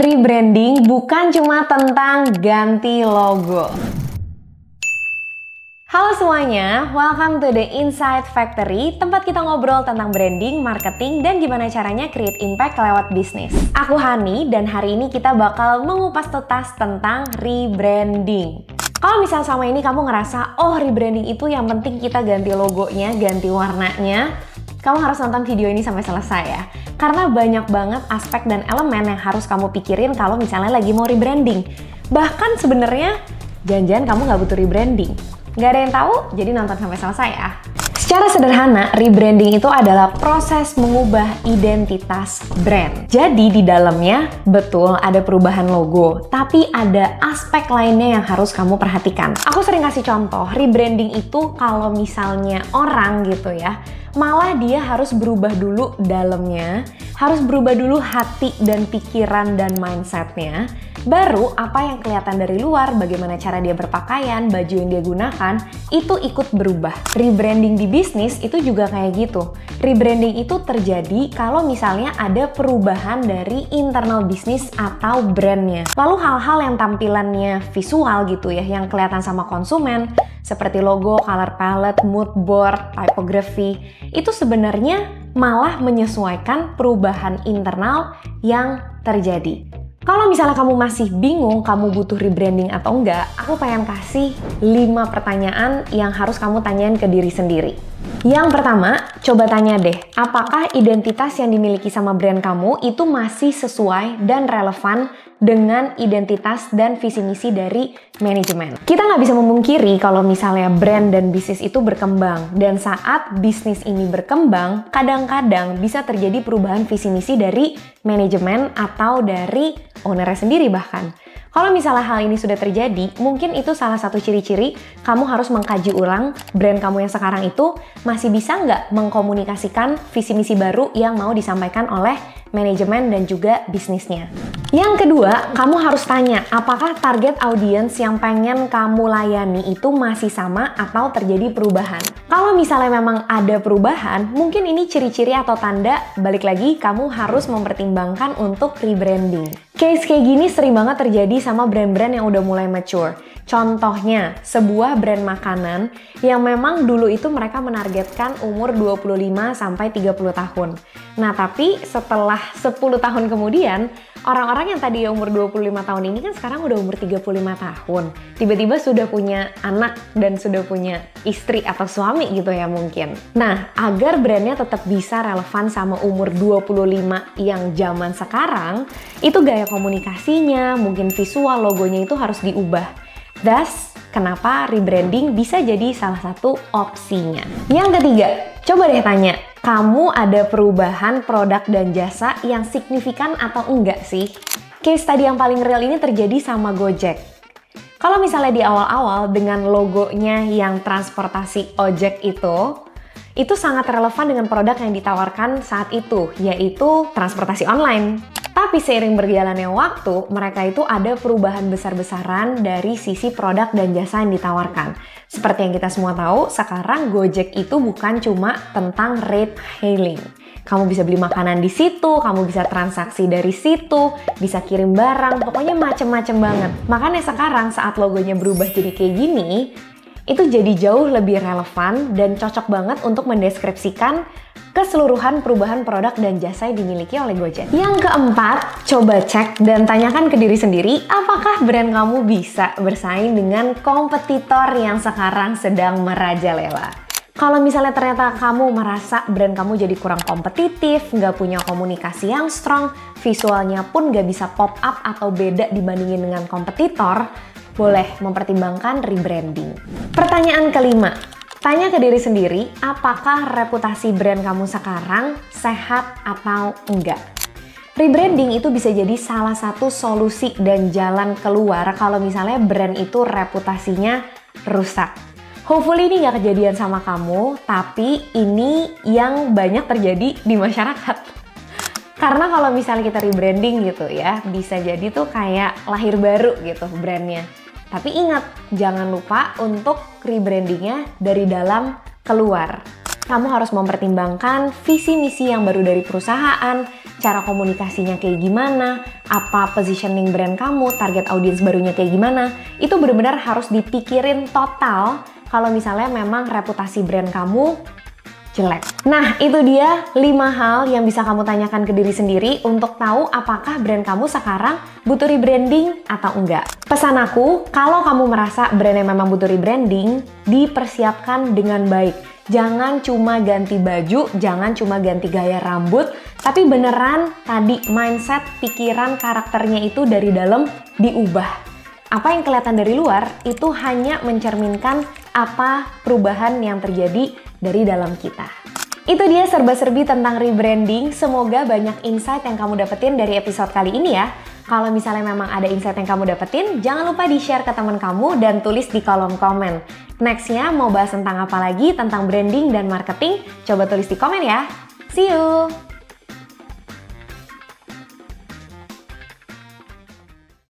Rebranding bukan cuma tentang ganti logo. Halo semuanya, welcome to the Insight Factory, tempat kita ngobrol tentang branding, marketing, dan gimana caranya create impact lewat bisnis. Aku Hani, dan hari ini kita bakal mengupas tuntas tentang rebranding. Kalau misal sama ini kamu ngerasa, oh rebranding itu yang penting kita ganti logonya, ganti warnanya, kamu harus nonton video ini sampai selesai ya. Karena banyak banget aspek dan elemen yang harus kamu pikirin kalau misalnya lagi mau rebranding. Bahkan sebenarnya, jangan-jangan kamu nggak butuh rebranding. Nggak ada yang tahu, jadi nonton sampai selesai ya. Secara sederhana, rebranding itu adalah proses mengubah identitas brand. Jadi di dalamnya, betul ada perubahan logo, tapi ada aspek lainnya yang harus kamu perhatikan. Aku sering kasih contoh, rebranding itu kalau misalnya orang gitu ya, malah dia harus berubah dulu dalamnya, harus berubah dulu hati dan pikiran dan mindsetnya. Baru apa yang kelihatan dari luar, bagaimana cara dia berpakaian, baju yang dia gunakan, itu ikut berubah. Rebranding di bisnis itu juga kayak gitu. Rebranding itu terjadi kalau misalnya ada perubahan dari internal bisnis atau brandnya. Lalu hal-hal yang tampilannya visual gitu ya, yang kelihatan sama konsumen, seperti logo, color palette, mood board, typography, itu sebenarnya malah menyesuaikan perubahan internal yang terjadi. Kalau misalnya kamu masih bingung kamu butuh rebranding atau enggak, aku pengen kasih 5 pertanyaan yang harus kamu tanyain ke diri sendiri. Yang pertama, coba tanya deh, apakah identitas yang dimiliki sama brand kamu itu masih sesuai dan relevan dengan identitas dan visi misi dari manajemen. Kita nggak bisa memungkiri kalau misalnya brand dan bisnis itu berkembang, dan saat bisnis ini berkembang, kadang-kadang bisa terjadi perubahan visi misi dari manajemen atau dari ownernya sendiri bahkan. Kalau misalnya hal ini sudah terjadi, mungkin itu salah satu ciri-ciri kamu harus mengkaji ulang brand kamu yang sekarang itu masih bisa nggak mengkomunikasikan visi misi baru yang mau disampaikan oleh manajemen dan juga bisnisnya. Yang kedua, kamu harus tanya apakah target audiens yang pengen kamu layani itu masih sama atau terjadi perubahan. Kalau misalnya memang ada perubahan, mungkin ini ciri-ciri atau tanda balik lagi kamu harus mempertimbangkan untuk rebranding. Case kayak gini sering banget terjadi sama brand-brand yang udah mulai mature. Contohnya, sebuah brand makanan yang memang dulu itu mereka menargetkan umur 25 sampai 30 tahun. Nah, tapi setelah 10 tahun kemudian, orang-orang yang tadi umur 25 tahun ini kan sekarang udah umur 35 tahun. Tiba-tiba sudah punya anak dan sudah punya istri atau suami gitu ya mungkin. Nah, agar brandnya tetap bisa relevan sama umur 25 yang zaman sekarang, itu gaya komunikasinya, mungkin visual logonya itu harus diubah. Thus, kenapa rebranding bisa jadi salah satu opsinya. Yang ketiga, coba deh tanya, kamu ada perubahan produk dan jasa yang signifikan atau enggak sih? Case tadi yang paling real ini terjadi sama Gojek. Kalau misalnya di awal-awal dengan logonya yang transportasi ojek itu sangat relevan dengan produk yang ditawarkan saat itu, yaitu transportasi online. Tapi seiring berjalannya waktu, mereka itu ada perubahan besar-besaran dari sisi produk dan jasa yang ditawarkan. Seperti yang kita semua tahu, sekarang Gojek itu bukan cuma tentang ride hailing. Kamu bisa beli makanan di situ, kamu bisa transaksi dari situ, bisa kirim barang, pokoknya macem-macem banget. Makanya sekarang saat logonya berubah jadi kayak gini, itu jadi jauh lebih relevan dan cocok banget untuk mendeskripsikan keseluruhan perubahan produk dan jasa yang dimiliki oleh Gojek. Yang keempat, coba cek dan tanyakan ke diri sendiri, apakah brand kamu bisa bersaing dengan kompetitor yang sekarang sedang merajalela. Kalau misalnya ternyata kamu merasa brand kamu jadi kurang kompetitif, nggak punya komunikasi yang strong, visualnya pun nggak bisa pop up atau beda dibandingin dengan kompetitor, boleh mempertimbangkan rebranding. Pertanyaan kelima, tanya ke diri sendiri, apakah reputasi brand kamu sekarang sehat atau enggak? Rebranding itu bisa jadi salah satu solusi dan jalan keluar kalau misalnya brand itu reputasinya rusak. Hopefully ini nggak kejadian sama kamu, tapi ini yang banyak terjadi di masyarakat. Karena kalau misalnya kita rebranding gitu ya, bisa jadi tuh kayak lahir baru gitu brandnya. Tapi ingat, jangan lupa untuk rebrandingnya dari dalam keluar. kamu harus mempertimbangkan visi misi yang baru dari perusahaan, cara komunikasinya kayak gimana, apa positioning brand kamu, target audiens barunya kayak gimana. Itu benar-benar harus dipikirin total kalau misalnya memang reputasi brand kamu jelek. Nah, itu dia 5 hal yang bisa kamu tanyakan ke diri sendiri untuk tahu apakah brand kamu sekarang butuh rebranding atau enggak. Pesan aku, kalau kamu merasa brandnya memang butuh rebranding, dipersiapkan dengan baik. Jangan cuma ganti baju, jangan cuma ganti gaya rambut, tapi beneran tadi mindset, pikiran, karakternya itu dari dalam diubah. Apa yang kelihatan dari luar itu hanya mencerminkan apa perubahan yang terjadi dari dalam kita. Itu dia serba-serbi tentang rebranding. Semoga banyak insight yang kamu dapetin dari episode kali ini ya. Kalau misalnya memang ada insight yang kamu dapetin, jangan lupa di-share ke teman kamu dan tulis di kolom komen. Nextnya mau bahas tentang apa lagi, tentang branding dan marketing? Coba tulis di komen ya. See you!